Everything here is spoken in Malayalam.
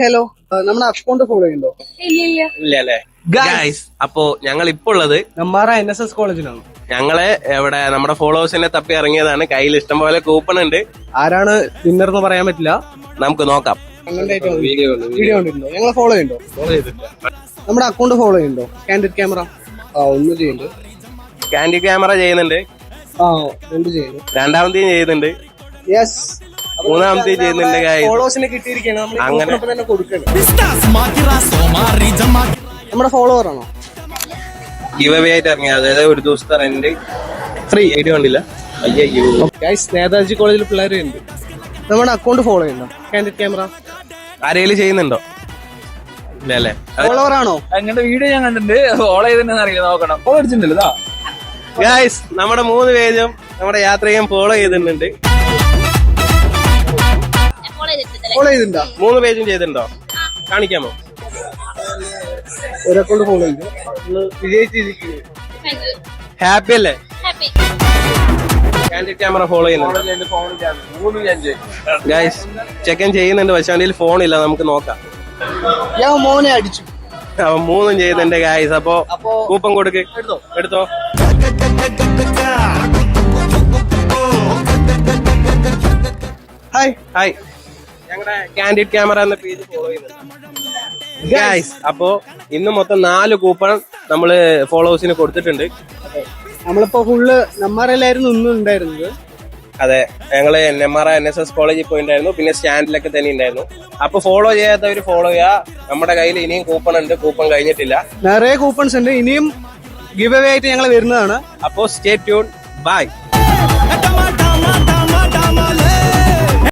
ഹലോ, നമ്മുടെ അക്കൗണ്ട് ഫോളോ ചെയ്യുന്നുണ്ടോ? ഇല്ല അല്ലേ ഗൈസ്? അപ്പോ ഞങ്ങൾ ഇപ്പൊ ഉള്ളത് നെമ്മാറ NSS കോളേജിലാണ്. ഞങ്ങള് ഇവിടെ നമ്മുടെ ഫോളോവേഴ്സിനെ തപ്പി ഇറങ്ങിയതാണ്. കയ്യിൽ ഇഷ്ടംപോലെ കൂപ്പൺ ഉണ്ട്. ആരാണ് വിന്നർ എന്ന് പറയാൻ പറ്റില്ല. നമുക്ക് നോക്കാം. വീഡിയോ കണ്ടിട്ടുണ്ടോ? ഞങ്ങളെ ഫോളോ ചെയ്യുന്നുണ്ടോ? നമ്മുടെ അക്കൗണ്ട് ഫോളോ ചെയ്യുന്നുണ്ടോ? കാൻഡിഡ് ക്യാമറ ഒന്ന് ചെയ്യുന്നുണ്ട്. കാൻഡിഡ് ക്യാമറ ചെയ്യുന്നുണ്ട്. രണ്ട് ചെയ്യുന്നു. രണ്ടാമത്തെയും ചെയ്യുന്നുണ്ട്. യെസ്, മൂന്നാമത്തെയും ചെയ്യുന്നുണ്ട്. ഫോളോവേഴ്സിനെ കിട്ടിയിരിക്കുകയാണ്. അങ്ങനെ തന്നെ കൊടുക്കണം. നമ്മുടെ ഫോളോവർ ആണോ? ഗിവ് അവേ ആയിട്ട് ഇറങ്ങിയ, അതായത് ഒരു ദിവസത്തെ റെന്റ് ഫ്രീ ആയിട്ട് കണ്ടില്ല. അയ്യോ ഗൈസ്, നേതാജി കോളേജിൽ പിള്ളേരുണ്ട്. നമ്മുടെ അക്കൗണ്ട് ഫോളോ ചെയ്യുന്നുണ്ടോ? കാൻഡിഡ് ക്യാമറ ആരെങ്കിലും ചെയ്യുന്നുണ്ടോ? ഇല്ല അല്ലേ? ഫോളോവർ ആണോ? അങ്ങനെ വീഡിയോ ഞാൻ കണ്ടിട്ടുണ്ട്. ഫോളോ ചെയ്തിട്ടുണ്ടെന്ന് അറിയില്ല, നോക്കണം. ഫോളോ അടിച്ചിട്ടുണ്ടല്ലോ ഗൈസ്, നമ്മുടെ 3 പേരും നമ്മുടെ യാത്രയും ഫോളോ ചെയ്തിട്ടുണ്ട്. ഫോളോ ചെയ്തിട്ടുണ്ടോ? 3 പേജും ചെയ്തിട്ടുണ്ടോ? കാണിക്കാമോ? ഒരു അക്കൗണ്ട് ഫോളോ ചെയ്തു. വിജയിച്ചിരിക്കുന്നു. ഹാപ്പി അല്ലേ? കാൻഡിഡ് ക്യാമറ ഫോളോ ചെയ്യുന്നുണ്ട്. ഗൈസ്, ചെക്കൻ ചെയ്യുന്നുണ്ട്. പക്ഷെ അവന്റെ ഫോണില്ല. നമുക്ക് നോക്കാം. ഞാൻ മോനെ അടിച്ചു. അവൻ 3ഉം ചെയ്യുന്നുണ്ട് ഗൈസ്. അപ്പൊ കൂപ്പൺ കൊടുക്ക്. എടുത്തോ. ഹായ് ഹായ്, ഞങ്ങളുടെ കാൻഡിഡ് ക്യാമറ എന്ന പേജ് ഫോളോ ചെയ്യുന്നുണ്ട് ഗൈസ്. അപ്പോ ഇന്ന് മൊത്തം 4 കൂപ്പൺ നമ്മള് ഫോളോവേഴ്സിന് കൊടുത്തിട്ടുണ്ട്. നമ്മളിപ്പോ ഫുള്ള് നെമ്മാറയിലായിരുന്നു ഇന്നും ഉണ്ടായിരുന്നത്. അതെ, ഞങ്ങള് നെമ്മാറ NSS കോളേജിൽ പോയിട്ടുണ്ടായിരുന്നു. പിന്നെ സ്റ്റാൻഡിലൊക്കെ തന്നെ ഉണ്ടായിരുന്നു. അപ്പൊ ഫോളോ ചെയ്യാത്തവര് ഫോളോ ചെയ്യാ. നമ്മുടെ കയ്യിൽ ഇനിയും കൂപ്പൺ ഉണ്ട്. കൂപ്പൺ കഴിഞ്ഞിട്ടില്ല. നിറയെ കൂപ്പൺസ് ഉണ്ട്. ഇനിയും ഗിവ് അവേ ആയിട്ട് ഞങ്ങൾ വരുന്നതാണ്. അപ്പോ സ്റ്റേ ട്യൂൺ. ബൈ.